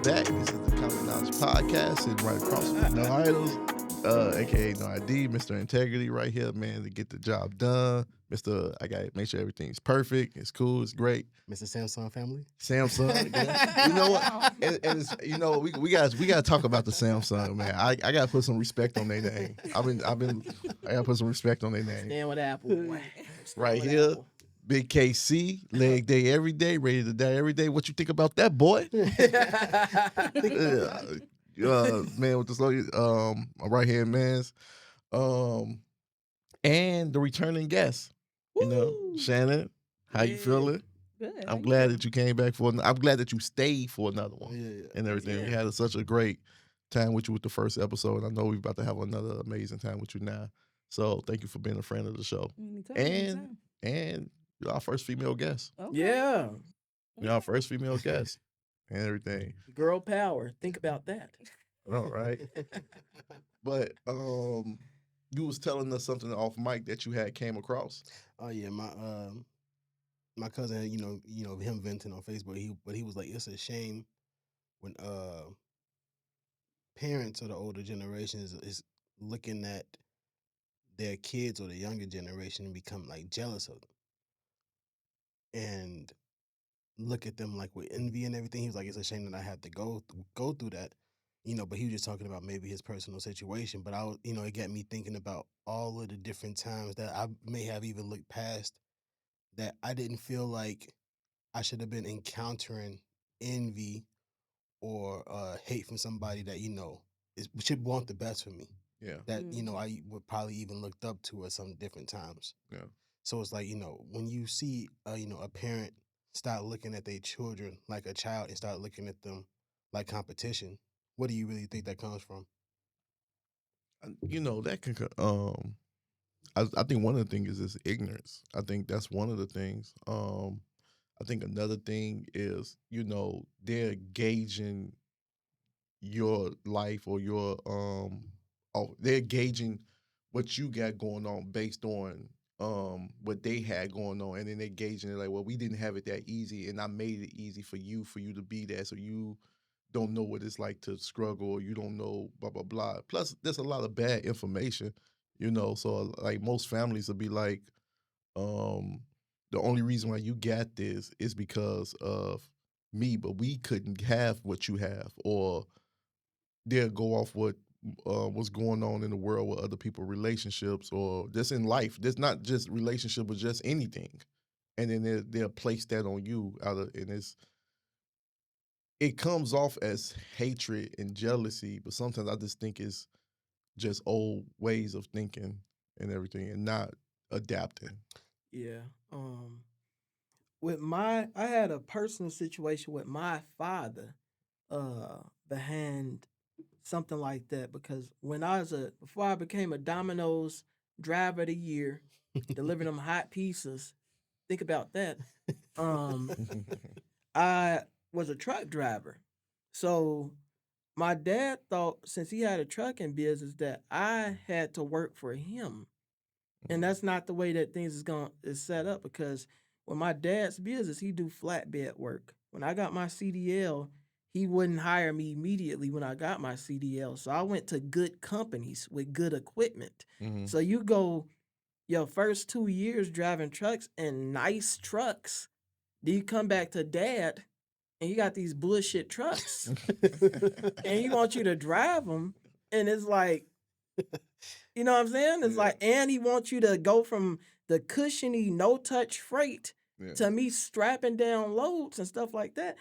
back. This is the Kommon Knowledge podcast, sitting right across from No Idols, aka No ID, Mr. Integrity, right here, man, to get the job done. I got to make sure everything's perfect. It's cool. It's great. Mr. Samsung family. Samsung, yeah. You know what? And it's, we got to talk about the Samsung, man. I got to put some respect on their name. I got to put some respect on their name. Stand with Apple. Right here. Apple. Big KC, leg day every day, ready to die every day. What you think about that, boy? Man, with the slogan, my right hand man's, and the returning guest. Shannon, how you feeling? Good. I'm glad that you came back I'm glad that you stayed for another one and everything. Yeah. We had such a great time with you with the first episode. I know we're about to have another amazing time with you now. So thank you for being a friend of the show. Anytime. And you're our first female guest. Okay. Yeah. You're our first female guest and everything. Girl power. Think about that. All right. But you was telling us something off mic that you had came across. Oh yeah, my cousin, him venting on Facebook. He was like, it's a shame when parents of the older generation is looking at their kids or the younger generation and become like jealous of them and look at them like with envy and everything. He was like, it's a shame that I had to go through that, but he was just talking about maybe his personal situation. But it got me thinking about all of the different times that I may have even looked past that I didn't feel like I should have been encountering envy or hate from somebody that, should want the best for me. Yeah. That, I would probably even looked up to at some different times. Yeah. So it's like, when you see, a parent start looking at their children like a child and start looking at them like competition, what do you really think that comes from? That can I think one of the things is ignorance. I think that's one of the things. I think another thing is, they're gauging your life or your they're gauging what you got going on based on what they had going on, and then they're gauging it like, well, we didn't have it that easy, and I made it easy for you to be there, so you don't know what it's like to struggle, or you don't know blah blah blah. Plus, there's a lot of bad information, so like most families will be like, the only reason why you got this is because of me, but we couldn't have what you have, or they'll go off what's going on in the world with other people, relationships, or just in life. There's not just relationship, but just anything, and then they'll place that on you and it comes off as hatred and jealousy, but sometimes I just think it's just old ways of thinking and everything, and not adapting. Yeah. I had a personal situation with my father behind something like that, because before I became a Domino's driver of the year, delivering them hot pizzas, think about that. I was a truck driver. So my dad thought, since he had a trucking business, that I had to work for him. And that's not the way that things is set up, because with my dad's business, he do flatbed work. When I got my CDL, he wouldn't hire me immediately when I got my CDL. So I went to good companies with good equipment. Mhm. So you go your first 2 years driving trucks and nice trucks. Then you come back to dad and he got these bullshit trucks. And he wants you to drive them. And it's like, you know what I'm saying? It's like, and he wants you to go from the cushiony, no-touch freight to me strapping down loads and stuff like that.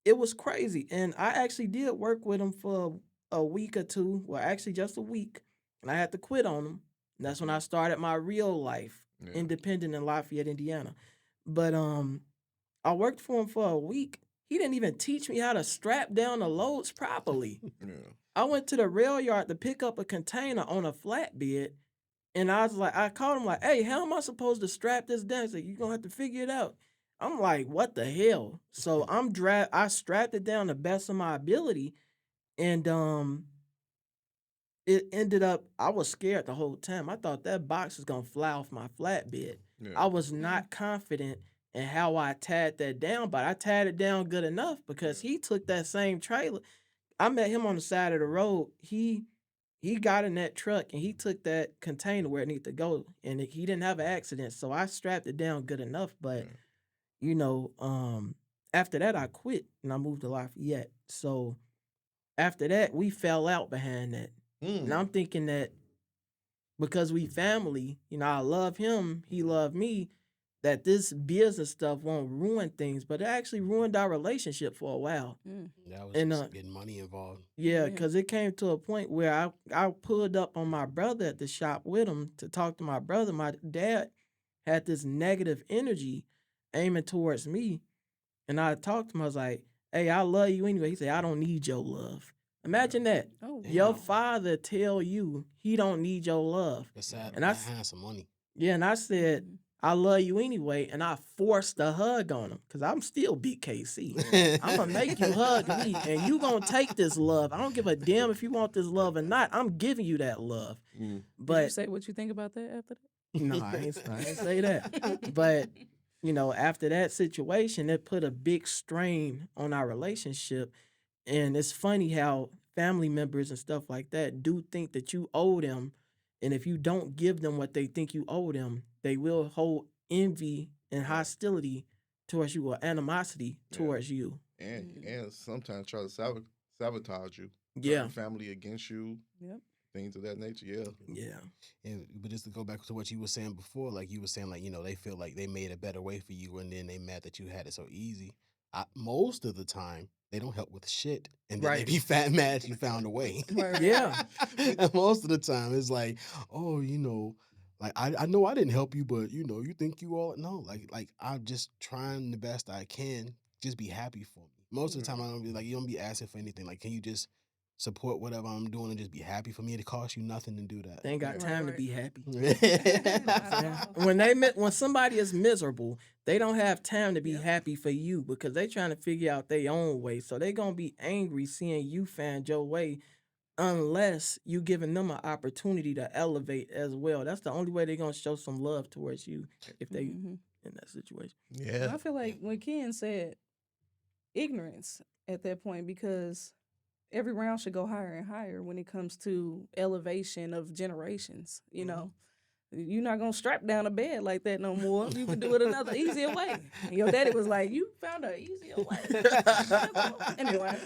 It was crazy. And I actually did work with him for a week or two. Well, actually just a week. And I had to quit on him. And that's when I started my real life, independent in Lafayette, Indiana. But I worked for him for a week. He didn't even teach me how to strap down the loads properly. I went to the rail yard to pick up a container on a flatbed, and I called him like, hey, how am I supposed to strap this down? He's like, you're going to have to figure it out. I'm like, what the hell? So I strapped it down the best of my ability, and it ended up, I was scared the whole time. I thought that box was going to fly off my flatbed. I was not confident and how I tied that down, but I tied it down good enough because he took that same trailer. I met him on the side of the road. He got in that truck and he took that container where it needed to go, and he didn't have an accident, so I strapped it down good enough. But you know, after that I quit and I moved to Lafayette. So after that we fell out behind that, and I'm thinking that because we family, you know, I love him, he loved me, that this business stuff won't ruin things, but it actually ruined our relationship for a while. That was And just getting money involved. yeah, because it came to a point where I pulled up on my brother at the shop with him to talk to my brother. My dad had this negative energy aiming towards me. And I talked to him, I was like, hey, I love you anyway. He said, I don't need your love. Imagine that. Oh, Your wow. father tell you he don't need your love. It's sad. And I had some money. yeah, and I said, Mhm. I love you anyway. And I forced a hug on him because I'm still BKC. I'm going to make you hug me and you going to take this love. I don't give a damn if you want this love or not. I'm giving you that love. Did you But say what you think about that after that? no, I ain't say that. But, you know, after that situation, it put a big strain on our relationship. And it's funny how family members and stuff like that do think that you owe them. And if you don't give them what they think you owe them, they will hold envy and hostility towards you, or animosity towards you. And sometimes try to sabotage you. Turn Yeah. your family against you. Yep. Things of that nature. Yeah. Yeah. But just to go back to what you were saying before, like you were saying, like, you know, they feel like they made a better way for you, and then they mad that you had it so easy. Most of the time, they don't help with shit, and then they Right. be mad you found a way. Right. Yeah. And most of the time, it's like, oh, you know, like I know I didn't help you, but you know, you think you all no, like I'm just trying the best I can, just be happy for me. Most of the time, I don't be like, you don't be asking for anything. Like, can you just support whatever I'm doing and just be happy for me? It costs you nothing to do that. They ain't got Right, time to right. be happy. Yeah. When somebody is miserable, they don't have time to be Yep. happy for you because they trying to figure out their own way. So they gonna be angry seeing you find your way, unless you giving them an opportunity to elevate as well. That's the only way they're gonna show some love towards you if they Mhm. in that situation. Yeah. I feel like when Ken said ignorance at that point, because every round should go higher and higher when it comes to elevation of generations. You know, you're not gonna strap down a bed like that no more. You can do it another easier way. And your daddy was like, "You found an easier way." Anyway,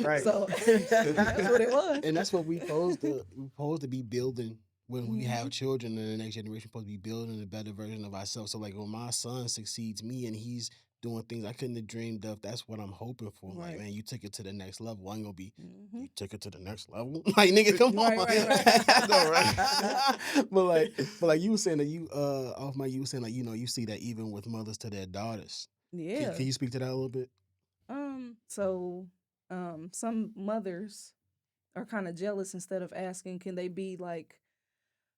Right. so that's what it was. And that's what we supposed to be building when we have children, and the next generation supposed to be building a better version of ourselves. So like when my son succeeds me and he's doing things I couldn't have dreamed of, that's what I'm hoping for. Like, Right. man, you took it to the next level. I'm gonna be Mhm. you took it to the next level. Like, nigga, come Right, on. right. I know, right? but like you were saying that you off my you were saying, like, you know, you see that even with mothers to their daughters. Yeah. Can you speak to that a little bit? So some mothers are kind of jealous instead of asking, can they be like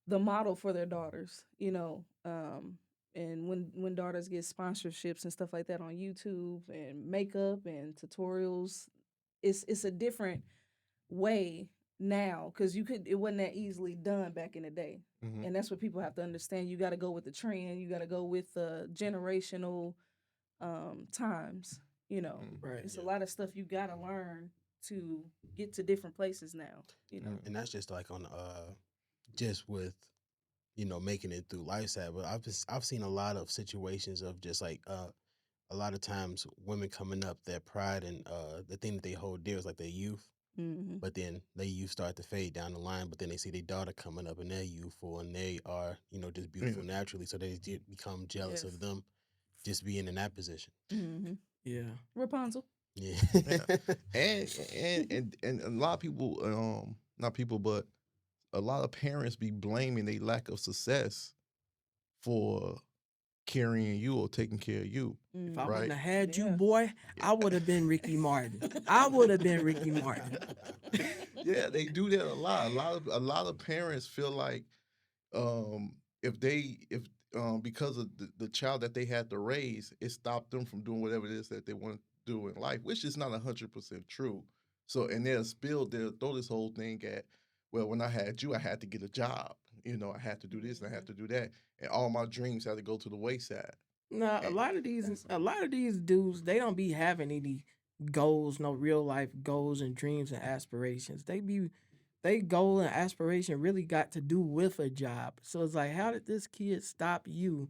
the model for their daughters, you know? And when daughters get sponsorships and stuff like that on YouTube and makeup and tutorials, it's a different way now, because it wasn't that easily done back in the day. Mhm. And that's what people have to understand. You got to go with the trend. You got to go with the generational times. You know, Right. it's a lot of stuff you got to learn to get to different places now. You know, And that's just like on just with, you know, making it through lifestyle. But I've seen a lot of situations of just like a lot of times women coming up, their pride and the thing that they hold dear is like their youth. mm-hmm. But then their youth start to fade down the line. But then they see their daughter coming up and they're youthful and they are, you know, just beautiful naturally. So they become jealous Yes. of them just being in that position. Mm-hmm. Yeah. Rapunzel. Yeah. And a lot of people, not people, but a lot of parents be blaming their lack of success for carrying you or taking care of you. If I Right. wouldn't have had you, Yeah. boy, I would have been Ricky Martin. I would have been Ricky Martin. Yeah, they do that a lot. A lot of parents feel like if because of the child that they had to raise, it stopped them from doing whatever it is that they want to do in life, which is not 100% true. So, and they'll throw this whole thing at, well, when I had you, I had to get a job. You know, I had to do this and I had to do that, and all my dreams had to go to the wayside. No, a lot of these dudes, they don't be having any goals, no real life goals and dreams and aspirations. They goal and aspiration really got to do with a job. So it's like, how did this kid stop you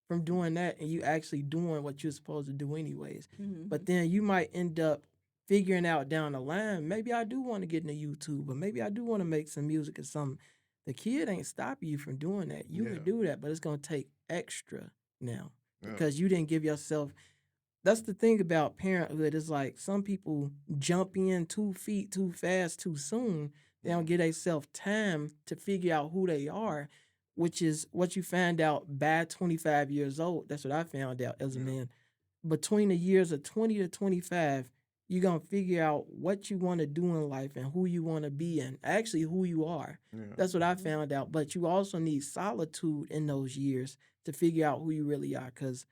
from doing that and you actually doing what you're supposed to do anyways? But then you might end up figuring out down the line, maybe I do want to get into YouTube, or maybe I do want to make some music or something. The kid ain't stopping you from doing that. You Yeah. can do that, but it's gonna take extra now Yeah. because you didn't give yourself. That's the thing about parenthood. Is like some people jump in 2 feet too fast too soon. They don't give themselves time to figure out who they are, which is what you find out by 25 years old. That's what I found out as a Yeah. man. Between the years of 20 to 25, you're going to figure out what you want to do in life and who you want to be and actually who you are. Yeah. That's what I found out. But you also need solitude in those years to figure out who you really are. Because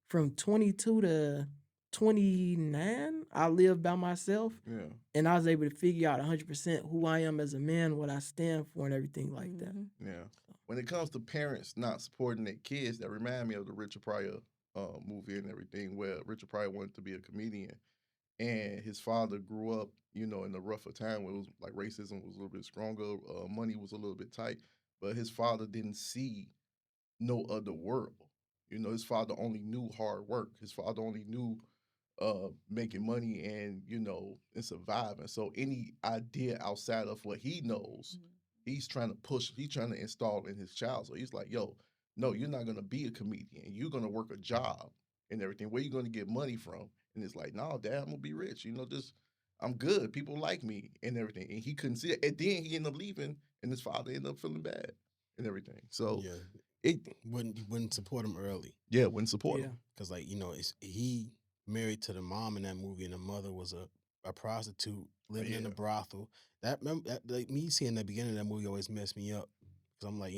from 22 to 29, I lived by myself Yeah. and I was able to figure out 100% who I am as a man, what I stand for, and everything like that. Yeah. When it comes to parents not supporting their kids, that remind me of the Richard Pryor movie and everything, where Richard Pryor wanted to be a comedian, and his father grew up, in a rougher time where it was like racism was a little bit stronger, money was a little bit tight, but his father didn't see no other world. His father only knew hard work. His father only knew making money and surviving. So any idea outside of what he knows, he's trying to push, he's trying to install in his child. So he's like, yo, no, you're not gonna be a comedian. You're gonna work a job and everything. Where you gonna get money from? And it's like, no, dad, I'm gonna be rich. Just I'm good. People like me and everything. And he couldn't see it. And then he ended up leaving and his father ended up feeling bad and everything. So Yeah, it wouldn't support him early wouldn't support Yeah. him. because he married to the mom in that movie, and the mother was a prostitute living in a Yeah. brothel. Like me seeing the beginning of that movie always messed me up because I'm like,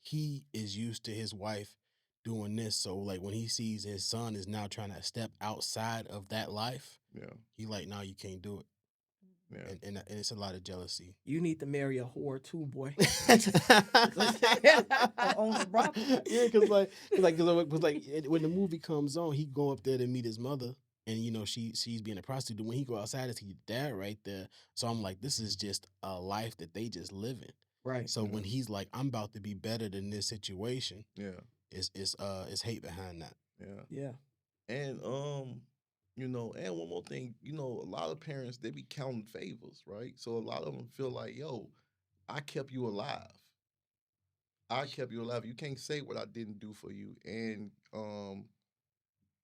he is used to his wife doing this, so like when he sees his son is now trying to step outside of that life, Yeah. he like, no, you can't do it, Yeah. and it's a lot of jealousy. You need to marry a whore too, boy. Owns a brothel. Yeah, because when the movie comes on, he go up there to meet his mother, and she's being a prostitute. When he go outside, it's his dad right there. So I'm like, this is just a life that they just living. Right. So when he's like, I'm about to be better than this situation, Yeah. it's hate behind that. Yeah. Yeah. And and one more thing, a lot of parents they be counting favors, right? So a lot of them feel like, yo, I kept you alive. I kept you alive. You can't say what I didn't do for you. And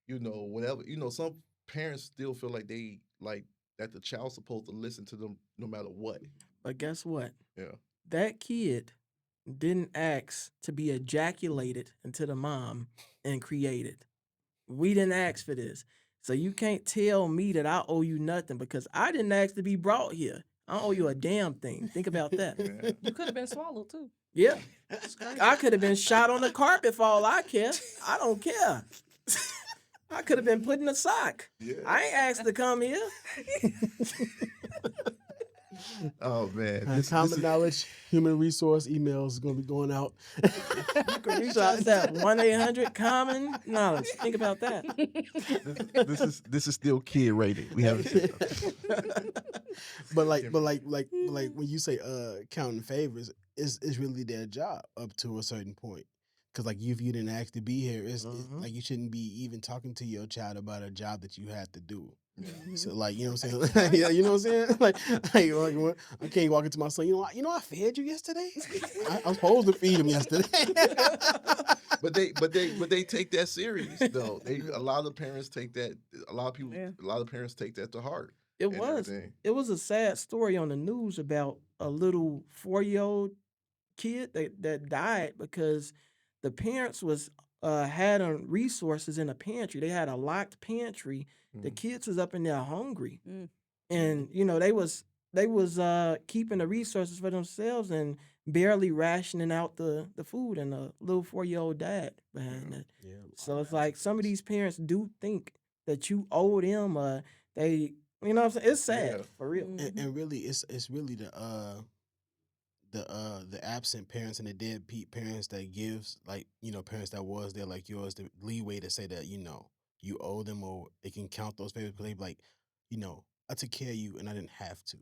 whatever, some parents still feel like they like that the child's supposed to listen to them no matter what. But guess what? Yeah. That kid didn't ask to be ejaculated into the mom and created. We didn't ask for this. So you can't tell me that I owe you nothing because I didn't ask to be brought here. I don't owe you a damn thing. Think about that. Yeah. You could have been swallowed too. Yeah. I could have been shot on the carpet for all I care. I don't care. I could have been put in a sock. Yeah. I ain't asked to come here. Oh man. Common Knowledge human resource emails is gonna be going out. You can reach us at 1-800 Knowledge. Think about that. this is still kid rated. We haven't said but when you say counting favors, it's really their job up to a certain point. Because like if you didn't ask to be here, it's like you shouldn't be even talking to your child about a job that you had to do. Yeah. So like, you know what I'm saying? Yeah, you know what I'm saying? Like I can't walk into my son. I fed you yesterday. I was supposed to feed him yesterday. But they take that serious though. A lot of parents take that. A lot of people. Yeah. A lot of parents take that to heart. It and was. everything. It was a sad story on the news about a little 4-year-old kid that died because the parents was had resources in a pantry. They had a locked pantry. The kids was up in there hungry, and they was keeping the resources for themselves and barely rationing out the food. And a little 4-year-old died behind that. Yeah. So it's like some of these parents do think that you owe them. You know what I'm saying? It's sad Yeah. for real. And really, it's really the the absent parents and the deadbeat parents that gives, like, parents that was there like yours, the leeway to say that, you owe them, or they can count those favors, because they be like, I took care of you and I didn't have to.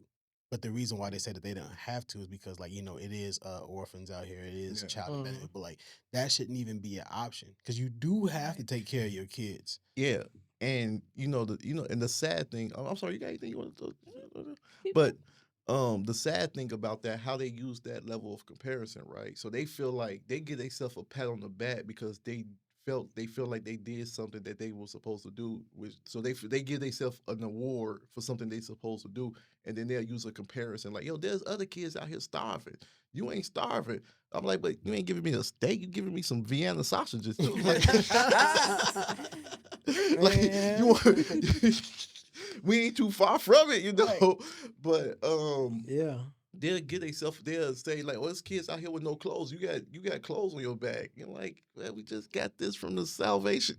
But the reason why they say that they don't have to is because, like, it is orphans out here, it is Yeah. child abandonment, but like that shouldn't even be an option, because you do have to take care of your kids. Yeah, and and the sad thing. I'm sorry, you got anything you want to? Keep But the sad thing about that, how they use that level of comparison, right? So they feel like they give themselves a pat on the back because they feel like they did something that they were supposed to do. So they give themselves an award for something they supposed to do, and then they'll use a comparison like, yo, there's other kids out here starving. You ain't starving. I'm like, but you ain't giving me a steak. You giving me some Vienna sausages too. Like Man. you want, we ain't too far from it, Right. But Yeah. they'll get themselves. They'll say like, "Oh, there's kids out here with no clothes. You got clothes on your back." You're like, "Well, we just got this from the Salvation,"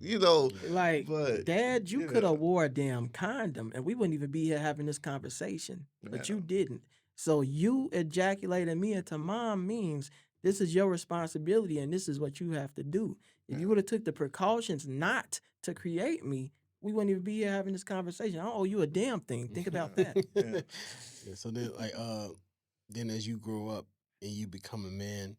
Like, But Dad, you yeah. could have wore a damn condom and we wouldn't even be here having this conversation. But you Yeah. didn't. So you ejaculating me into mom means this is your responsibility and this is what you have to do. If you would have took the precautions not to create me, we wouldn't even be here having this conversation. I don't owe you a damn thing. Think about that. Yeah. Yeah, so then, like, then as you grow up and you become a man,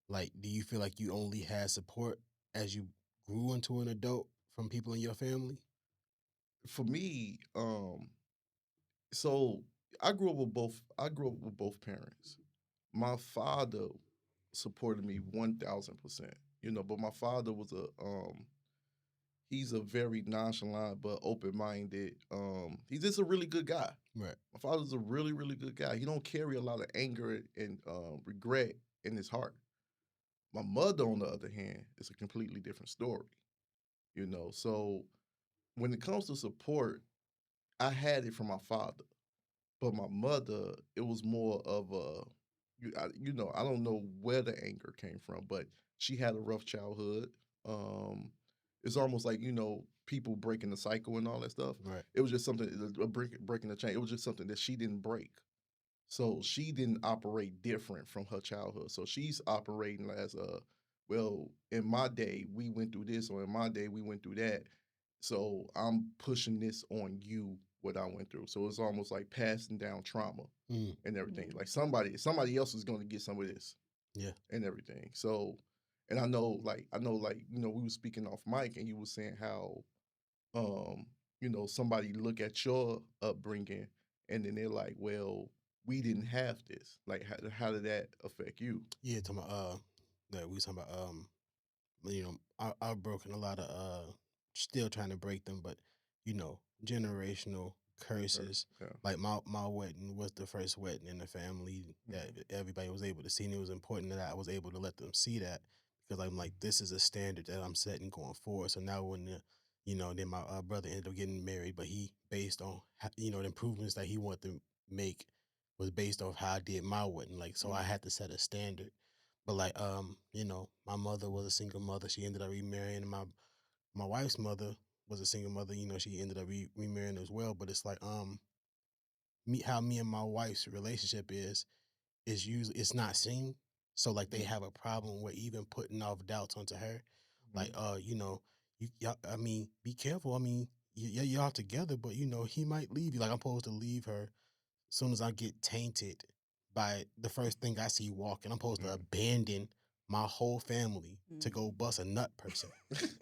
like, do you feel like you only had support as you grew into an adult from people in your family? For me, so I grew up with both. I grew up with both parents. My father supported me 1,000%. But my father was he's a very nonchalant but open-minded. He's just a really good guy. Right. My father's a really, really good guy. He don't carry a lot of anger and regret in his heart. My mother, on the other hand, is a completely different story. So when it comes to support, I had it from my father, but my mother, it was more of I don't know where the anger came from, but she had a rough childhood. Um, it's almost like people breaking the cycle and all that stuff. Right. It was just something breaking the chain. It was just something that she didn't break. So she didn't operate different from her childhood. So she's operating as well, in my day we went through this, or in my day we went through that. So I'm pushing this on you, what I went through. So it's almost like passing down trauma and everything. Like somebody else is going to get some of this. Yeah. And everything. So, and I know, like, we were speaking off mic, and you were saying how, somebody look at your upbringing, and then they're like, well, we didn't have this. Like, how did that affect you? Yeah, talking about that we was talking about I've broken a lot of still trying to break them, but generational curses. Yeah. Like my wedding was the first wedding in the family that everybody was able to see, and it was important that I was able to let them see that, because I'm like, this is a standard that I'm setting going forward. So now when then my brother ended up getting married, but he based on the improvements that he wanted to make was based off how I did my wedding. Like, so I had to set a standard. But like, my mother was a single mother. She ended up remarrying. And my wife's mother was a single mother. She ended up remarrying as well. But it's like, me and my wife's relationship is usually, it's not seen. So like, they have a problem with even putting off doubts onto her. Like, y'all, I mean, be careful. I mean, y'all together, but he might leave you. Like, I'm supposed to leave her as soon as I get tainted by the first thing I see walking. I'm supposed to abandon my whole family to go bust a nut person,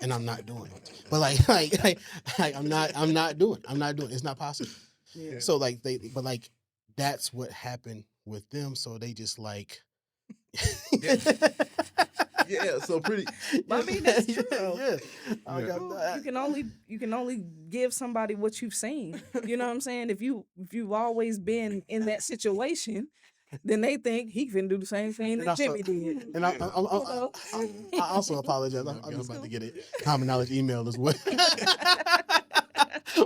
and I'm not doing it. But I'm not doing it. It's not possible. Yeah. So like that's what happened with them. So they just like. Yeah, so pretty. But I mean, that's true. Yeah. You can only give somebody what you've seen. You know what I'm saying? If you've always been in that situation, then they think he can do the same thing that Jimmy did. And I also apologize. I'm about to get a Kommon Knowledge email as well.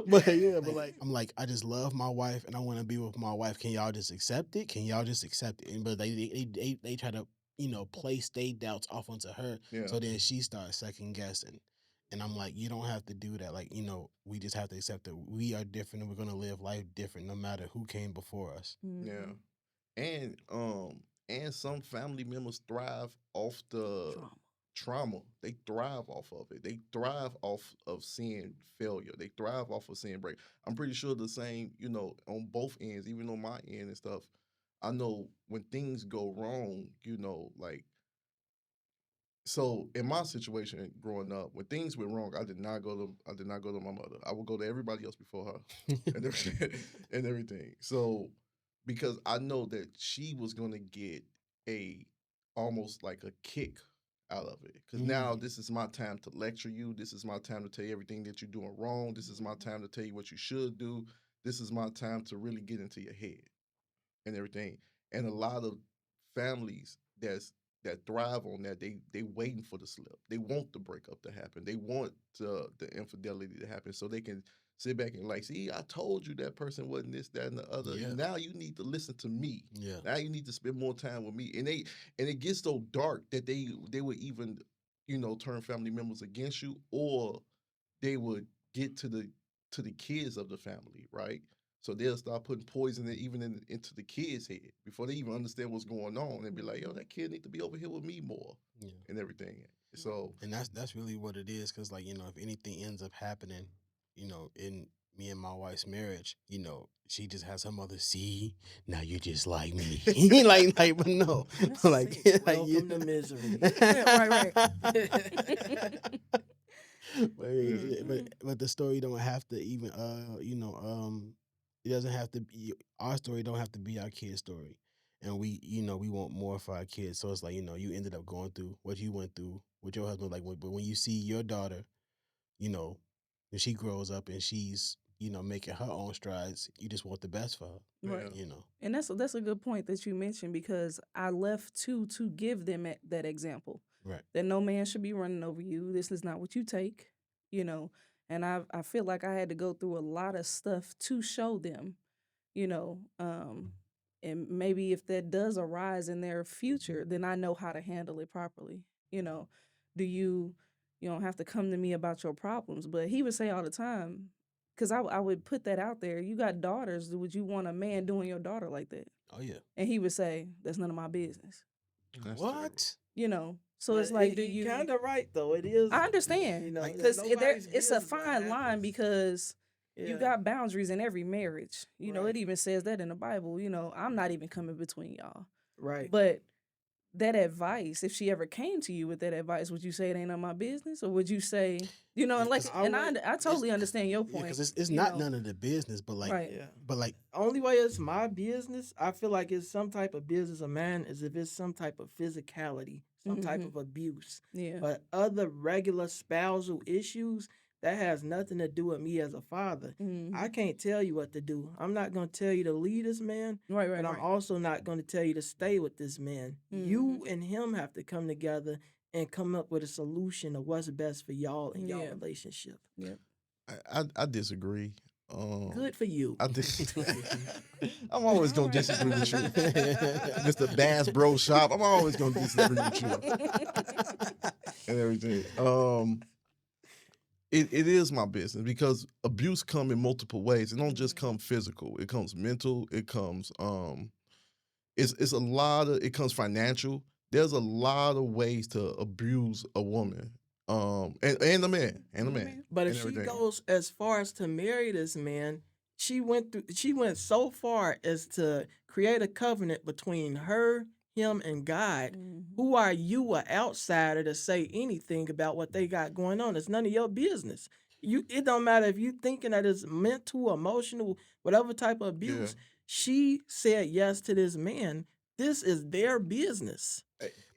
But yeah, I'm like, I just love my wife and I want to be with my wife. Can y'all just accept it? And but they try to place their doubts off onto her. Yeah. So then she starts second guessing. And I'm like, you don't have to do that. Like, we just have to accept that we are different and we're gonna live life different no matter who came before us. Yeah. And and some family members thrive off the Trauma. trauma. They thrive off of it. They thrive off of seeing failure. They thrive off of seeing break. I'm pretty sure the same, on both ends, even on my end and stuff. I know when things go wrong, like, so in my situation growing up, when things went wrong, I did not go to my mother. I would go to everybody else before her and everything. And everything. So because I know that she was gonna get a almost like a kick out of it. Because now this is my time to lecture you. This is my time to tell you everything that you're doing wrong. This is my time to tell you what you should do. This is my time to really get into your head and everything. And a lot of families that thrive on that, they waiting for the slip. They want the breakup to happen. They want the infidelity to happen so they can sit back and like, see, I told you that person wasn't this, that, and the other. Yeah. Now you need to listen to me. Yeah. Now you need to spend more time with me. And it gets so dark that they would even, turn family members against you, or they would get to the kids of the family, right? So they'll start putting poison into the kids' head before they even understand what's going on, and be like, "Yo, that kid need to be over here with me more," Yeah. and everything. So And that's really what it is, because like if anything ends up happening, in me and my wife's marriage, she just has her mother see, now you just like me, but no, That's like sick. Welcome to misery. Right. but the story don't have to even it doesn't have to be our story. Don't have to be our kid's story, and we want more for our kids. So it's like you ended up going through what you went through with your husband. Like, but when you see your daughter, you know, when she grows up and she's making her own strides, you just want the best for her. Right. yeah, And that's a good point that you mentioned, because I left to give them that example. Right. That no man should be running over you. This is not what you take, And I feel like I had to go through a lot of stuff to show them, you know. And maybe if that does arise in their future, then I know how to handle it properly. Do you don't have to come to me about your problems. But he would say all the time, because I would put that out there. You got daughters. Would you want a man doing your daughter like that? Oh yeah. And he would say, that's none of my business. that's What? So it's like, do you? kind of right though? It is. I understand, because it's a fine line, because you got boundaries in every marriage. Right. It even says that in the Bible. I'm not even coming between y'all. right. But that advice, if she ever came to you with that advice, would you say it ain't none of my business, or would you say, and like, 'cause I and would- I totally understand your Yeah, point. because it's you not know. none of the business, but like, Right. Yeah. but like, Only way it's my business, I feel like it's some type of business of man, is if it's some type of physicality, some type Mhm. of abuse. Yeah. But other regular spousal issues, that has nothing to do with me as a father. Mhm. I can't tell you what to do. I'm not going to tell you to leave this man, Right. but I'm also not going to tell you to stay with this man. You Mhm. and him have to come together and come up with a solution of what's best for y'all and y'all Yeah. relationship. Yep. I disagree. Good for you. I I'm always gonna Alright. disagree with you, Mr. Bass Bro Shop. I'm always gonna disagree with you and everything. It is my business, because abuse come in multiple ways. It don't just come physical. It comes mental. It comes it's a lot of, it comes financial. There's a lot of ways to abuse a woman. And a man. But and if she everything. goes as far as to marry this man, she went so far as to create a covenant between her, him, and God. Mhm. Who are you, an outsider, to say anything about what they got going on? It's none of your business. It don't matter if you thinking that it's mental, emotional, whatever type of abuse. She said yes to this man. This is their business.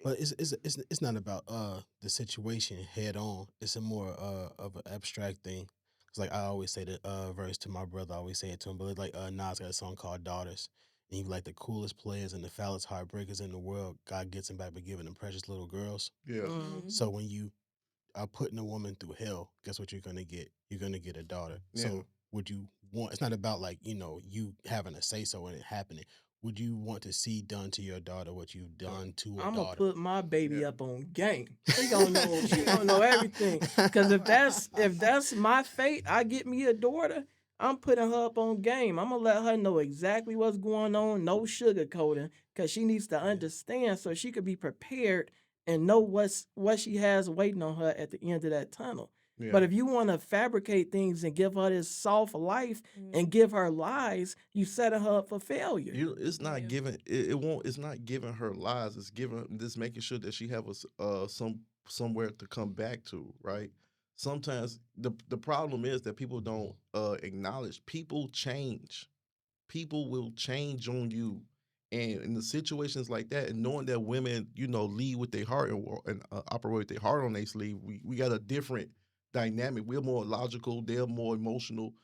but it's not about the situation head on. It's a more of an abstract thing. It's like I always say the verse to my brother. I always say it to him. But it's like Nas got a song called Daughters. And he like the coolest players and the foulest heartbreakers in the world. God gets them back by giving them precious little girls. Yeah. Mhm. So when you are putting a woman through hell, guess what you're gonna get? You're gonna get a daughter. Yeah. So would you want? It's not about like you having a say so and it happening. Would you want to see done to your daughter what you've done to a I'm gonna daughter? put my baby Yeah. up on game. She gonna know. She gonna know everything. Because if that's my fate, I get me a daughter. I'm putting her up on game. I'm gonna let her know exactly what's going on, no sugarcoating, because she needs to understand so she could be prepared and know what she has waiting on her at the end of that tunnel. Yeah. But if you want to fabricate things and give her this soft life and give her lies, you setting her up for failure. It's not Yeah. giving it won't. It's not giving her lies. It's giving this making sure that she have somewhere to come back to. Right. Sometimes the problem is that people don't acknowledge people change. People will change on you, and in the situations like that, and knowing that women, lead with their heart and operate with their heart on their sleeve, we got a different dynamic. We're more logical. They're more emotional.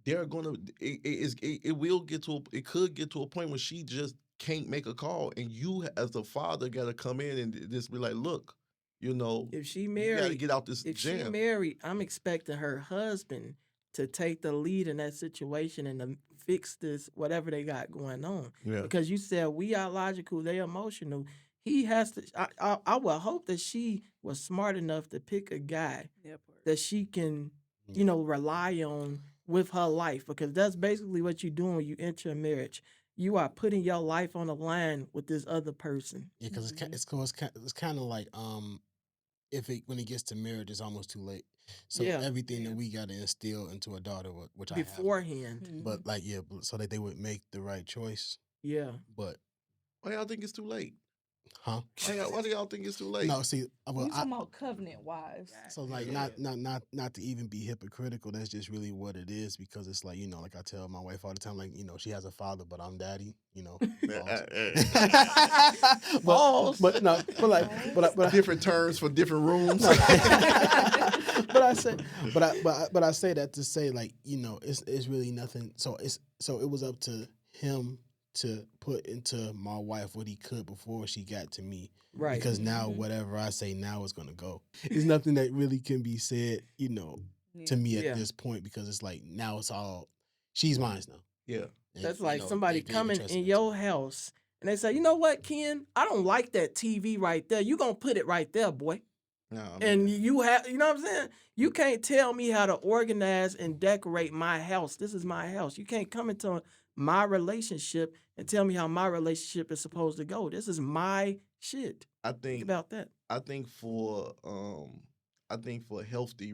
They're gonna it will get to it could get to a point where she just can't make a call, and you as a father got to come in and just be like, look, If she you got to married, get out this if she jam. married, I'm expecting her husband to take the lead in that situation and to fix this whatever they got going on. Yeah, Because you said we are logical, they emotional. He has to. I would hope that she was smart enough to pick a guy Part. that she can, Yeah. rely on with her life. Because that's basically what you're doing when you enter a marriage. You are putting your life on the line with this other person. Yeah, because Mhm. it's kind of like when it gets to marriage, it's almost too late. So Yeah, everything Yeah. that we got to instill into a daughter, which I have, beforehand. but like so that they would make the right choice. Yeah. But why y'all think it's too late? huh? Why do y'all think it's too late? No, see, well, We talking about covenant wives. so like not to even be hypocritical. That's just really what it is because it's like like I tell my wife all the time, like she has a father, but I'm daddy. Pause. But no, but Different terms for different rooms. No. but I say, but I say that to say like it's really nothing. So it was up to him to put into my wife what he could before she got to me. Right. Because now whatever I say now is gonna go. There's nothing that really can be said, to me at Yeah. this point because it's like now it's all she's mine now. Yeah. And, That's like somebody they coming interested in in your house and they say, you know what, Ken? I don't like that TV right there. You gonna put it right there, boy. No, And man. you have, you know what I'm saying? You can't tell me how to organize and decorate my house. This is my house. You can't come into my relationship and tell me how my relationship is supposed to go. This is my shit. I Think think about that. I think for healthy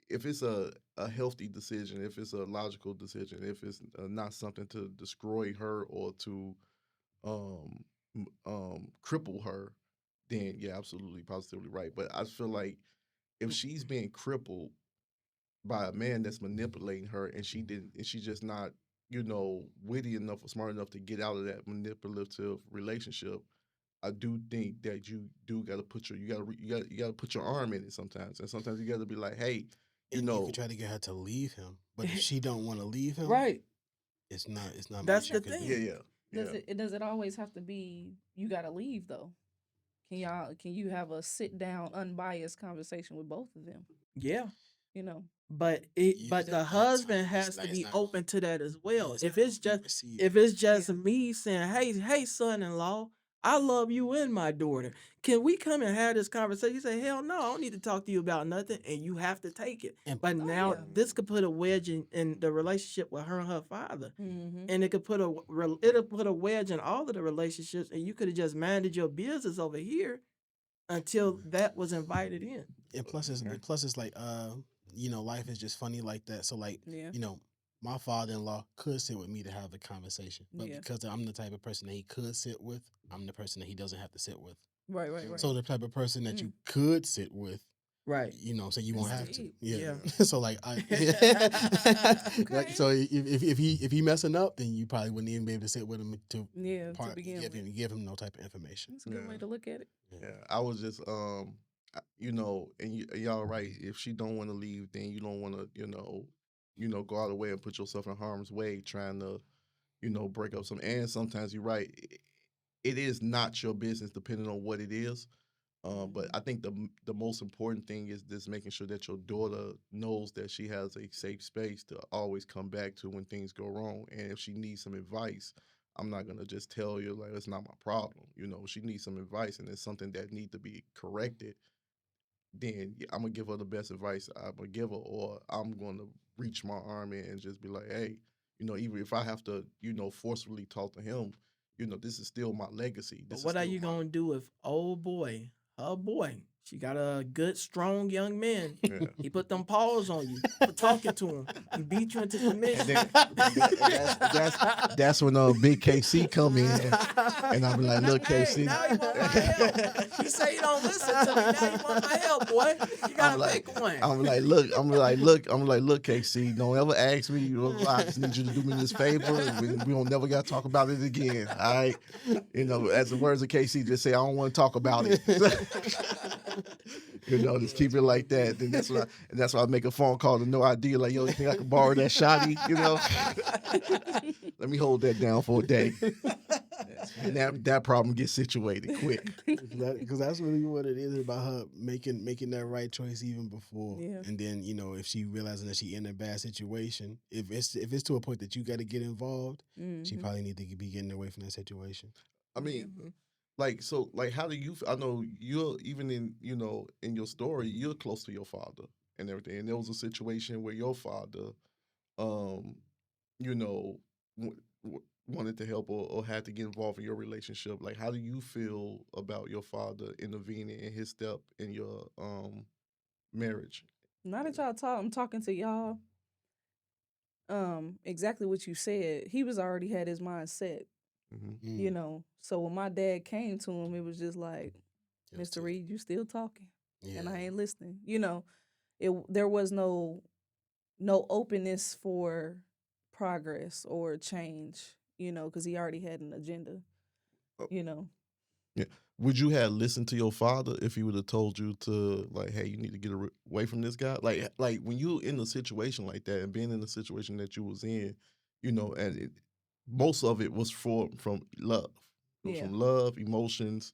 if it's a healthy decision, if it's a logical decision, if it's not something to destroy her or to cripple her, then yeah, absolutely, positively right. But I feel like if she's being crippled by a man that's manipulating her and she's just not, witty enough or smart enough to get out of that manipulative relationship, I do think that you do got to put you got to put your arm in it sometimes, and sometimes you got to be like, hey, and you can try to get her to leave him, but if she don't want to leave him, Right. it's not That's much the you can thing. do. yeah. Does it always have to be you gotta leave though? Can you have a sit down unbiased conversation with both of them? Yeah. You know. But Use the that husband time. has to It's be not open to that as well. it's If not it's gonna be just received. me saying, "Hey, son-in-law, I love you and my daughter. Can we come and have this conversation?" You say, "Hell no, I don't need to talk to you about nothing," and you have to take it. And But now yeah. this could put a wedge in the relationship with her and her father, Mm-hmm. and it could put it'll put a wedge in all of the relationships, and you could have just minded your business over here until that was invited in. and plus it's like life is just funny like that. So like Yeah. my father-in-law could sit with me to have the conversation, but Yeah. because I'm the type of person that he could sit with, I'm the person that he doesn't have to sit with. Right. So the type of person that you could sit with, Right. so you won't That's have to. deep. Yeah. Yeah. So like Okay. so if he messing up, then you probably wouldn't even be able to sit with him to Yeah. To begin with. give him no type of information. That's a good way to look at it. Yeah, I was just and y'all right. If she don't want to leave, then you don't want to, go out of the way and put yourself in harm's way trying to, break up some. And sometimes you're right. It is not your business, depending on what it is. But I think the most important thing is just making sure that your daughter knows that she has a safe space to always come back to when things go wrong. And if she needs some advice, I'm not gonna just tell you like it's not my problem. She needs some advice and it's something that needs to be corrected. then I'm gonna give her the best advice I'm gonna give her, or I'm gonna reach my arm in and just be like, hey, even if I have to, forcefully talk to him, this is still my legacy. But This is what are still you my gonna do if old boy, her boy, she got a good, strong young man. yeah. He put them paws on you for talking to him. He beat you into And submission. then that's when Big KC come in, and I'm like, look, Hey, KC. now you want my help. He say you don't listen to me. Now you want my help, boy. You gotta pick one. I'm like, look, KC, don't ever ask me. I just need you to do me this favor. We don't never got to talk about it again. All right, as the words of KC just say, I don't want to talk about it. Just keep it like that. Then that's why I make a phone call to No Idea. Like, yo, you think I can borrow that shotty? Let me hold that down for a day. And that problem gets situated quick. Because that's really what it is about her making that right choice even before. Yeah. And then, if she realizes that she in a bad situation, if it's to a point that you got to get involved, she probably need to be getting away from that situation. I mean, how do you? I know you're even in in your story, you're close to your father and everything, and there was a situation where your father, you know, wanted to help or had to get involved in your relationship. Like, how do you feel about your father intervening in his step in your marriage? Now that y'all talk, I'm talking to y'all. Exactly what you said. He was already had his mind set. So when my dad came to him, it was just like, Mr. Reed, you still talking, and I ain't listening. There was no openness for progress or change. Because he already had an agenda. Yeah. Would you have listened to your father if he would have told you to, like, hey, you need to get away from this guy? Like when you in a situation like that and being in the situation that you was in, and most of it was from love. It was from love, emotions.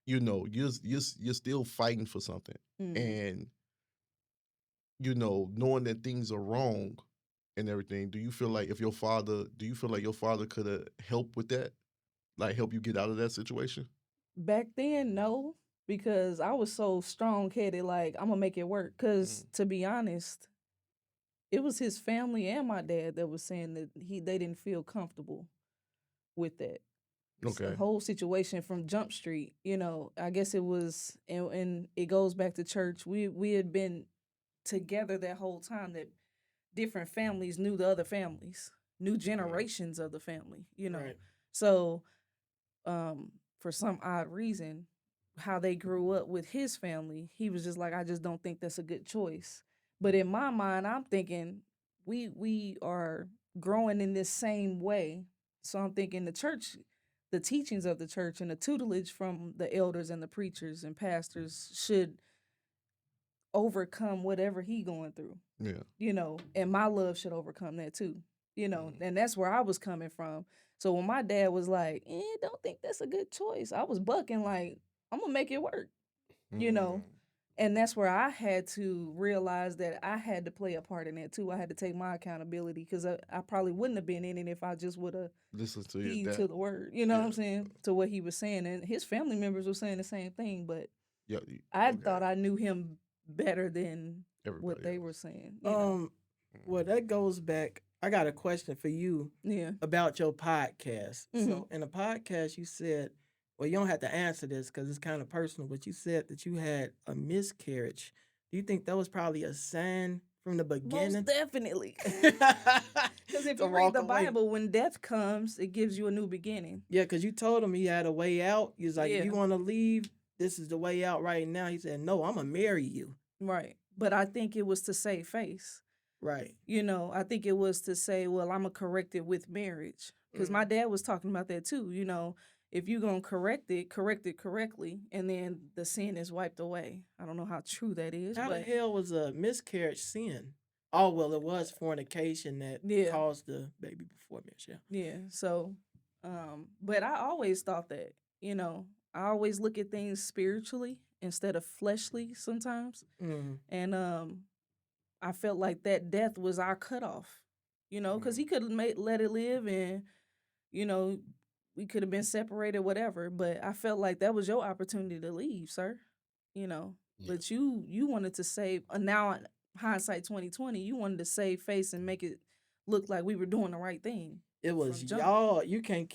You're still fighting for something, and knowing that things are wrong and everything. Do you feel like your father could have helped with that, like help you get out of that situation? Back then, no, because I was so strong headed, like, I'm gonna make it work. Because to be honest, it was his family and my dad that was saying that they didn't feel comfortable with that. Okay. The whole situation from Jump Street, I guess it was, and it goes back to church. We had been together that whole time, that different families knew the other families, new generations of the family, Right. So for some odd reason, how they grew up with his family, he was just like, I just don't think that's a good choice. But in my mind, I'm thinking we are growing in this same way. So I'm thinking the church, the teachings of the church and the tutelage from the elders and the preachers and pastors should overcome whatever he going through. Yeah. And my love should overcome that too. And that's where I was coming from. So when my dad was like, don't think that's a good choice, I was bucking like, I'm gonna make it work. And that's where I had to realize that I had to play a part in that too. I had to take my accountability, because I probably wouldn't have been in it if I just would have Listen to heed your to dad. the word. You know what I'm saying? To what he was saying. And his family members were saying the same thing, but Yeah. I thought I knew him better than Everybody what they else. were saying. Well, that goes back. I got a question for you Yeah. about your podcast. So in the podcast, you said, well, you don't have to answer this because it's kind of personal, but you said that you had a miscarriage. Do you think that was probably a sign from the beginning? Most definitely. Because if To you read walk the away. Bible, when death comes, it gives you a new beginning. Yeah, because you told him he had a way out. He was like, if Yeah. you want to leave, this is the way out right now. He said, no, I'm going to marry you. Right. But I think it was to save face. Right. I think it was to say, well, I'm going to correct it with marriage. Because my dad was talking about that too. If you're going to correct it correctly, and then the sin is wiped away. I don't know how true that is. How the but hell was a miscarriage sin? Oh, well, it was fornication that caused the baby before marriage. Yeah. So, but I always thought that, I always look at things spiritually instead of fleshly sometimes. And I felt like that death was our cutoff, because he could have let it live, and, we could have been separated, whatever. But I felt like that was your opportunity to leave, sir. Yeah. But you wanted to save. Now hindsight 2020, you wanted to save face and make it look like we were doing the right thing. It was From jump. y'all. You can't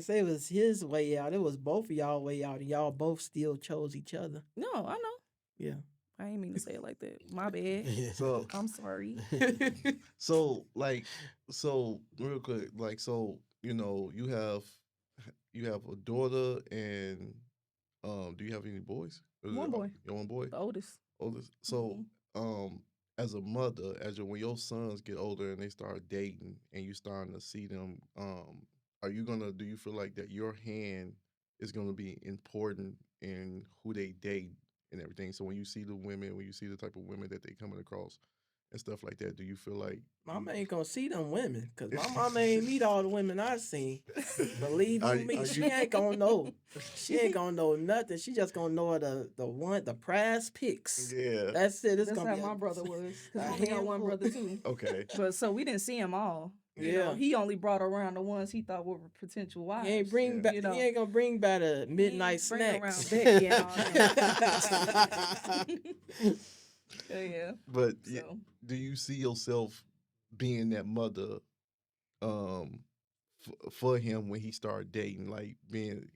say it was his way out. It was both of y'all way out, and y'all both still chose each other. No, I know. Yeah. I ain't mean to say it like that. My bad. So I'm sorry. so real quick, like so you have a daughter and do you have any boys? One boy, Your one boy? the oldest. Oldest. So Mhm. as a mother, when your sons get older and they start dating and you starting to see them, do you feel like that your hand is gonna be important in who they date and everything? So when you see the women, when you see the type of women that they coming across and stuff like that, do you feel like Mama ain't gonna see them women, cause my mama ain't meet all the women I seen. Believe Are- you me, are she you- ain't gonna know. She ain't gonna know nothing. She just gonna know the prize picks. Yeah. That's it. It's That's gonna how be my brother was. a Cause I only got one handful. brother too. Okay. But so we didn't see them all. You know, Yeah. he only brought around the ones he thought were potential wives. He ain't bring Yeah. back. You know. He ain't gonna bring back the midnight Bring around snacks. Becky and all that. Yeah. But So do you see yourself being that mother um for him when he started dating, like being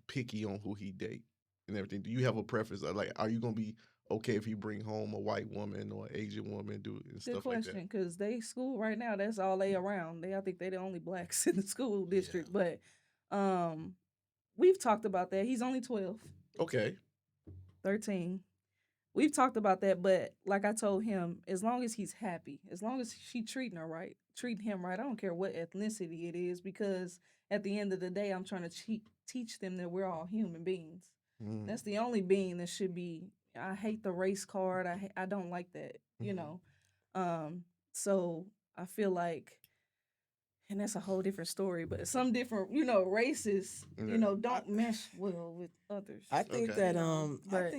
picky on who he date and everything? Do you have a preference? Like, are you gonna be okay if he bring home a white woman or an Asian woman, do and good stuff like question, because they school right now, that's all they around. I think they the only blacks in the school district. But we've talked about that. He's only 12, that? Okay. 13. We've talked about that, but like I told him, as long as he's happy, as long as she treating him right, I don't care what ethnicity it is, because at the end of the day, I'm trying to teach them that we're all human beings. Mm. That's the only being that should be. I hate the race card. I don't like that. You Mhm. know, so I feel like, and that's a whole different story. But some different, races, Yeah. don't mesh well with others. I think Okay. that But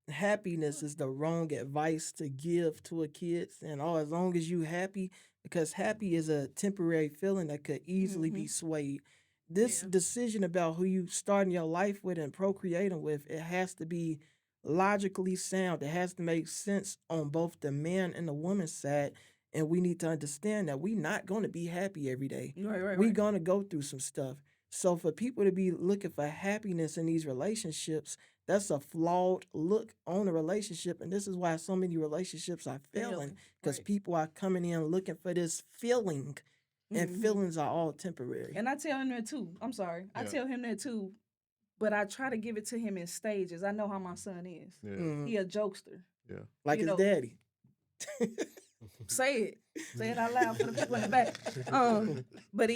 happiness is the wrong advice to give to a kid. And as long as you happy, because happy is a temporary feeling that could easily be swayed. This Yeah. decision about who you starting your life with and procreating with, it has to be logically sound. It has to make sense on both the man and the woman's side. And we need to understand that we're not going to be happy every day. right. We're going to go through some stuff. So for people to be looking for happiness in these relationships, that's a flawed look on a relationship. And this is why so many relationships are failing, because Right. people are coming in looking for this feeling, and Mhm. feelings are all temporary. And I tell him that too. I'm sorry. I Yeah. tell him that too. But I try to give it to him in stages. I know how my son is. Yeah. Mhm. He a jokester. Yeah. Like you his know- daddy. Say it. Say it out loud for the people in the back. But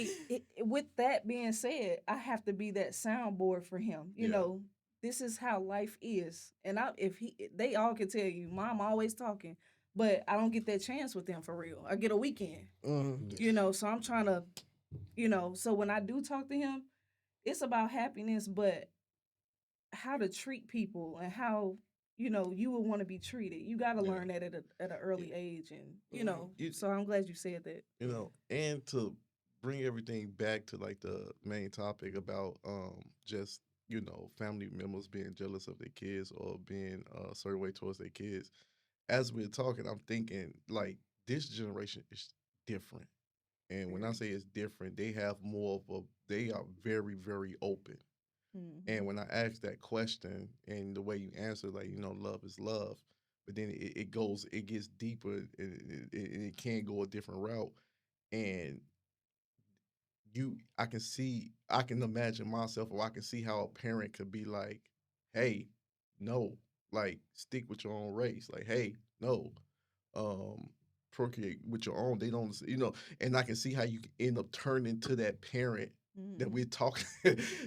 with that being said, I have to be that soundboard for him. You Yeah. know, this is how life is. And they all can tell you, Mom always talking, but I don't get that chance with them for real. I get a weekend. Mhm. So I'm trying to, so when I do talk to him, it's about happiness, but how to treat people and how you would want to be treated. You got to Yeah. learn that at an early age, and You- So I'm glad you said that. And to bring everything back to like the main topic about just family members being jealous of their kids or being a certain way towards their kids. As we're talking, I'm thinking like this generation is different, and when I say it's different, they have more of a they are very very open. And when I ask that question and the way you answer, like, love is love, but then it gets deeper and it can go a different route. And I can imagine myself, or I can see how a parent could be like, hey, no, like, stick with your own race. Like, hey, no, procreate with your own. They don't, and I can see how you can end up turning to that parent that we're talking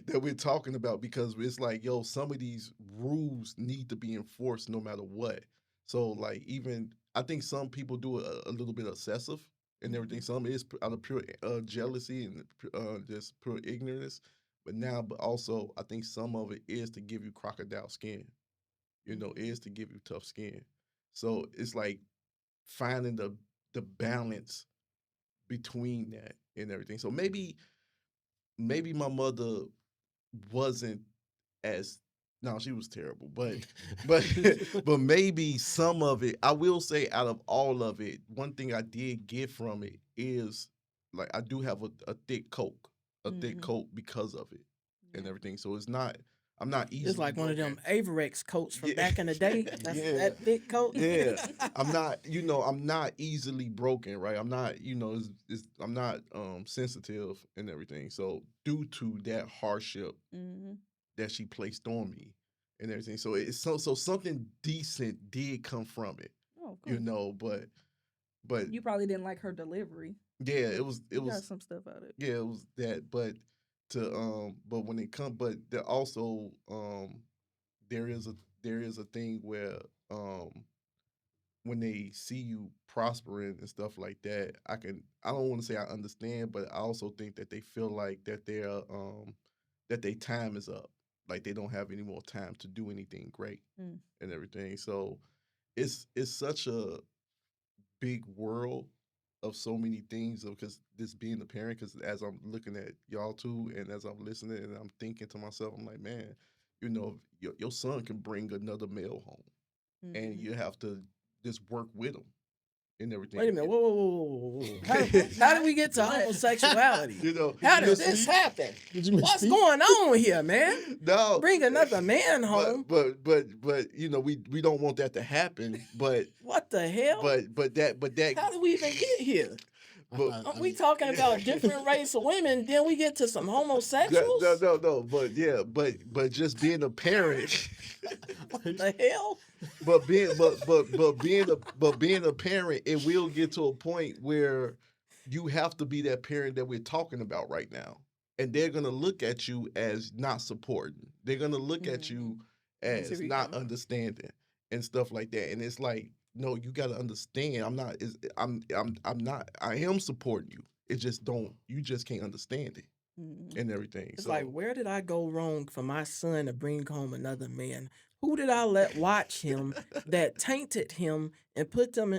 that we're talking about, because it's like, yo, some of these rules need to be enforced no matter what. So like, even I think some people do it a little bit excessive and everything. Some is out of pure jealousy and just pure ignorance. But also I think some of it is to give you crocodile skin. Is to give you tough skin. So it's like finding the balance between that and everything. So maybe my mother wasn't as No, she was terrible, but but maybe some of it. I will say, out of all of it, one thing I did get from it is like I do have a thick coat because of it and Yeah. everything. So it's not. I'm not It's easily like one of broken. them Averex coats from Yeah, back in the day. That's yeah, that thick coat. yeah. I'm not. I'm not easily broken, right? I'm not. I'm not sensitive and everything. So due to that hardship Mm-hmm. that she placed on me and everything. So it's so something decent did come from it, Oh, of course. but You probably didn't like her delivery, yeah, but it you got was some stuff out of it. yeah, it was that. But when it come but there also there is a thing where um when they see you prospering and stuff like that, I don't want to say I understand, but I also think that they feel like that that their time is up. Like they don't have any more time to do anything great Mm. and everything. So it's such a big world of so many things because this being a parent, because as I'm looking at y'all too and as I'm listening and I'm thinking to myself, I'm like, man, your son can bring another male home and Mm-hmm. you have to just work with him and Wait a everything. minute. Whoa, whoa, whoa, whoa, whoa, whoa. How did we get to What? homosexuality? You know, How you did this misspeak. happen? Did you What's misspeak? going on here, man? No, Bring another man home. but we don't want that to happen. What the hell? But that How did we even get here? I but thought. Aren't I we mean, talking about a different race of women? Then we get to some no homosexuals? no but yeah but just being a parent. What the hell? But being a parent, it will get to a point where you have to be that parent that we're talking about right now. And they're gonna look at you as not supporting. They're gonna look at Mm-hmm. you I see as where you're not coming from. understanding and stuff like that. And it's like, no, you gotta understand. I'm not is I'm not I am supporting you. It just don't you just can't understand it Mm-hmm. and everything. It's like, So where did I go wrong for my son to bring home another man? Who did I let watch him that tainted him and put him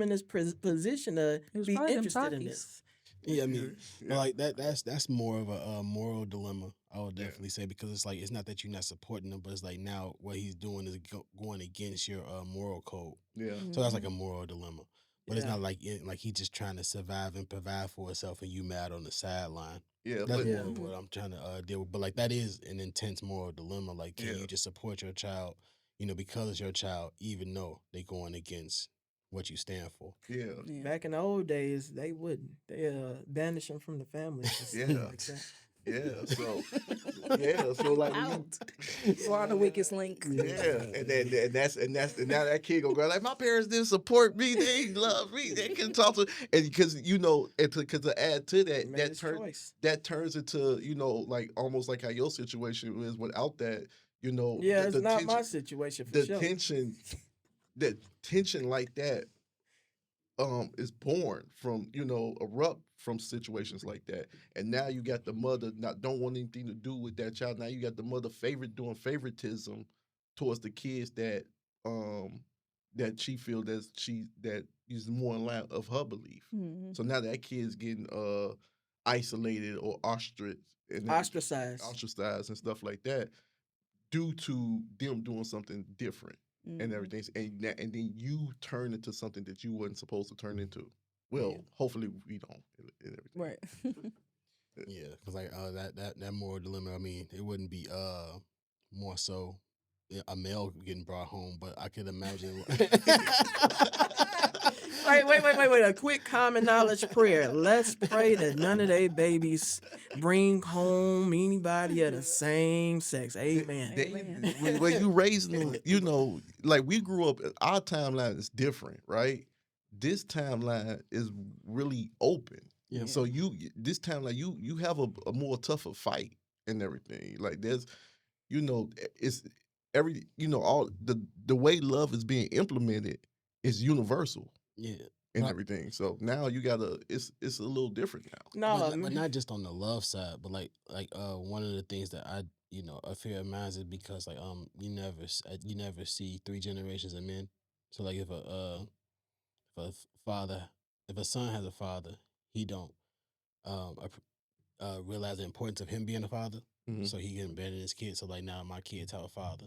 in this position to It was be probably them interested in Takis. this? yeah, I mean, yeah, but like that's more of a moral dilemma. I would yeah, definitely say because it's like it's not that you're not supporting him, but it's like now what he's doing is going against your moral code. yeah, So that's Mm-hmm. like a moral dilemma. But it's Yeah, not like he's just trying to survive and provide for himself, and you mad on the sideline. yeah. That's But yeah. more of what I'm trying to deal with. But like that is an intense moral dilemma. Like, can yeah, you just support your child, because it's your child, even though they going against what you stand for? yeah, Yeah. Back in the old days, they wouldn't. They banish him from the family for something yeah. like that. Yeah, so like when you, Out. You are the weakest link. yeah, and now that kid gonna go like my parents didn't support me, they didn't love me, they couldn't talk to, and because because to add to He that, made his choice. that turns into like almost like how your situation is without that, Yeah, it's the not my tension, situation for the sure. tension, that tension like that is born from erupt from situations like that, and now you got the mother not don't want anything to do with that child. Now you got the mother doing favoritism towards the kids um that she feel that is more in line of her belief. Mm-hmm. So now that kid's getting isolated or ostracized and everything, Ostracized. ostracized and stuff like that due to them doing something different and Mm-hmm. everything, and then you turn into something that you wasn't supposed to turn into. Yeah. Well, hopefully we don't and everything. Right. Yeah, because like that moral dilemma. I mean, it wouldn't be more so a male getting brought home, but I could imagine. Wait. A quick common knowledge prayer. Let's pray that none of they babies bring home anybody of the same sex. Amen. Amen. When you raising them, like we grew up, our timeline is different, right? This timeline is really open. Yeah. So this timeline, you have a more tougher fight and everything. Like there's, it's all the way love is being implemented is universal Yeah. and But everything. So now you gotta, it's a little different now. No, but not just on the love side, but like one of the things that I fear of mine is because like you never see three generations of men. So like if a father if a son has a father, he don't realize the importance of him being a father. Mhm. So he getting better than his kids. So like now my kids have a father.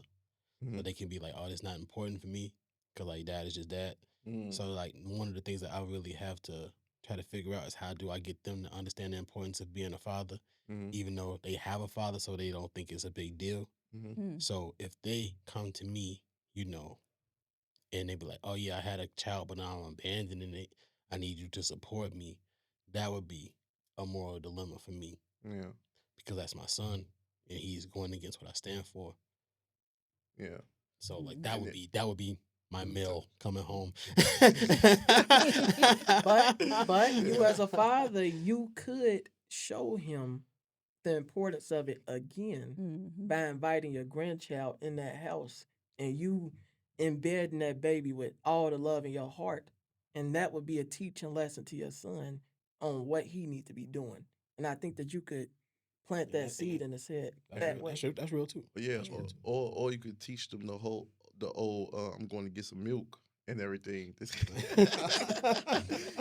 So Mhm. they can be like, oh, it's not important for me because like dad is just dad. Mhm. So like one of the things that I really have to try to figure out is how do I get them to understand the importance of being a father, Mhm. even though they have a father, so they don't think it's a big deal. Mhm. Mm. So if they come to me, and they be like, oh yeah, I had a child, but now I'm abandoning it. I need you to support me. That would be a moral dilemma for me Yeah. because that's my son and he's going against what I stand for. Yeah. So like Mhm. that And would it- be my male coming home. But you as a father, you could show him the importance of it again Mhm. by inviting your grandchild in that house and you embedding that baby with all the love in your heart. And that would be a teaching lesson to your son on what he needs to be doing. And I think that you could plant Yeah, that seed in his head That's that real, way. that's real too. But yeah, That's real too. or you could teach them the old I'm going to get some milk and everything.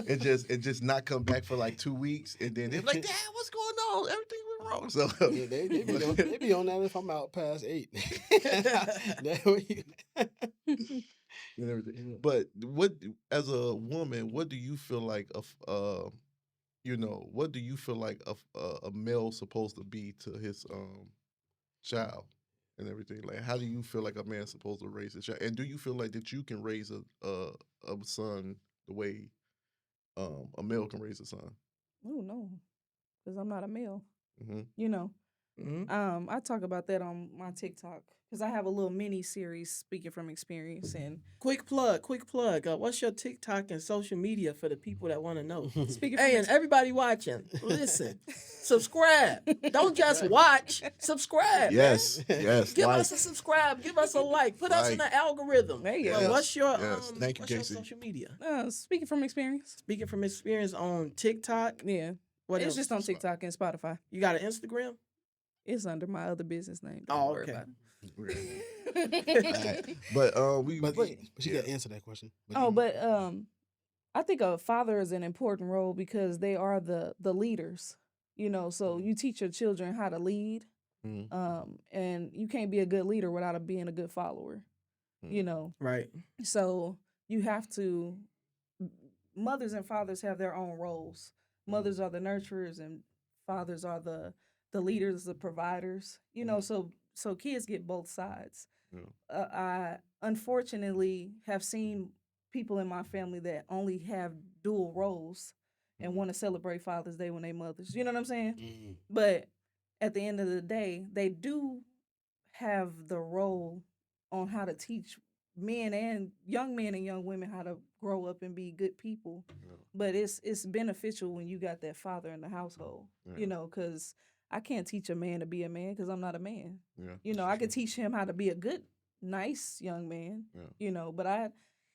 and just not come back for like 2 weeks and then they're like, Dad, what's going on? Everything went wrong. So Yeah, they be on that if I'm out past 8. That way and everything. But what as a woman, what do you feel like what do you feel like a male supposed to be to his child and everything? Like, how do you feel like a man's supposed to raise a child? And do you feel like that you can raise a son the way a male can raise a son? Oh no, because I'm not a male. Mm-hmm. You know. Mhm. I talk about that on my TikTok because I have a little mini series speaking from experience and Quick plug. What's your TikTok and social media for the people that want to know? speaking Hey, from and everybody watching, listen, subscribe. Don't just watch, subscribe, Yes, man. yes. Give like, us a subscribe, give us a like, put us in Like. the algorithm. There you Well, go. what's your Yes. Thank you, what's your Casey. social media? Speaking from experience. Speaking from experience on TikTok, Yeah, what it's else? just on TikTok and Spotify. You got an Instagram? It's under my other business name. Don't Oh, worry okay. about Okay. it. Alright. But we but she yeah. got to answer that question. I think a father is an important role because they are the leaders. So you teach your children how to lead. Mhm. And you can't be a good leader without being a good follower. Right. So you have to. Mothers and fathers have their own roles. Mothers are the nurturers, and fathers are the leaders, the providers. So kids get both sides. Yeah. I unfortunately have seen people in my family that only have dual roles and want to celebrate Father's Day when they mothers. You know what I'm saying? Mm. But at the end of the day, they do have the role on how to teach men and young women how to grow up and be good people. Yeah. But it's beneficial when you got that father in the household, Yeah. because I can't teach a man to be a man because I'm not a man. Yeah. I could teach him how to be a good, nice young man. Yeah. But I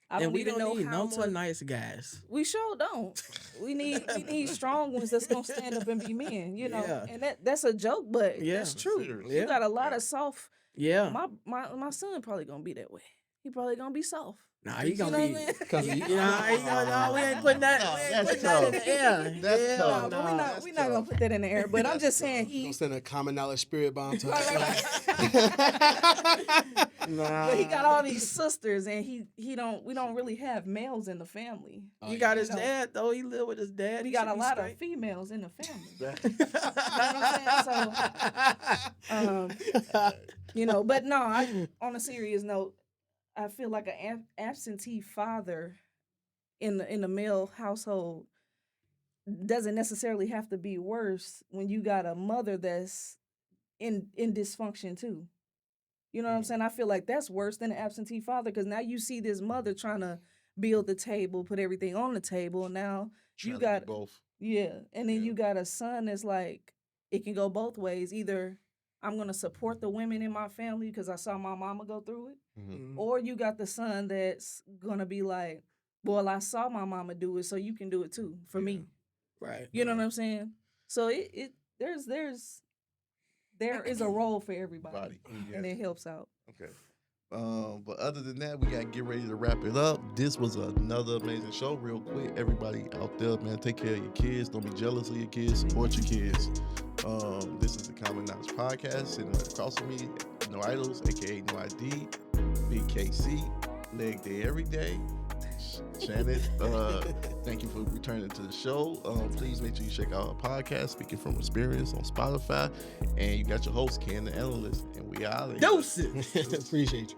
And don't we even don't know need how no more to. nice guys. We sure don't. We need strong ones that's gonna stand up and be men. Yeah. And that's a joke, but Yeah. that's true. Serious. You Yeah. got a lot of soft. Yeah. My son probably gonna be that way. He probably gonna be soft. Nah, he You gonna know be. what I'm saying? Cause You he- know, no, we ain't putting that. No, We ain't that's putting that in the tough. air. That's Yeah, tough. No, but nah. That's we're not gonna tough. put that in the air. But I'm just saying You gonna he. send a common knowledge spirit bomb to us. Nah. But he got all these sisters, and we don't really have males in the family. He got his You know. dad though. He live with his dad. We He got should a be lot of straight. females in the family. But no, on a serious note, I feel like an absentee father in the male household doesn't necessarily have to be worse when you got a mother that's in dysfunction too. You know what I'm saying? I feel like that's worse than an absentee father because now you see this mother trying to build the table, put everything on the table, and now Trying you to be got both. yeah, and then Yeah. you got a son that's like it can go both ways. Either I'm gonna support the women in my family because I saw my mama go through it, Mhm. or you got the son that's gonna be like, well, I saw my mama do it, so you can do it too for Yeah. me. Right. You know what I'm saying? So there is a role for everybody, Body. and Yes. it helps out. Okay. But other than that, we gotta get ready to wrap it up. This was another amazing show. Real quick, everybody out there, man, take care of your kids. Don't be jealous of your kids. Support your kids. This is the Kommon Knowledge podcast. Sitting right across from me, No Idols, aka No ID, Big KC, leg day every day. Shannon, thank you for returning to the show. Please make sure you check out our podcast, Speaking from Experience, on Spotify. And you got your host, Ken the Analyst, and we out. Doses. Appreciate you.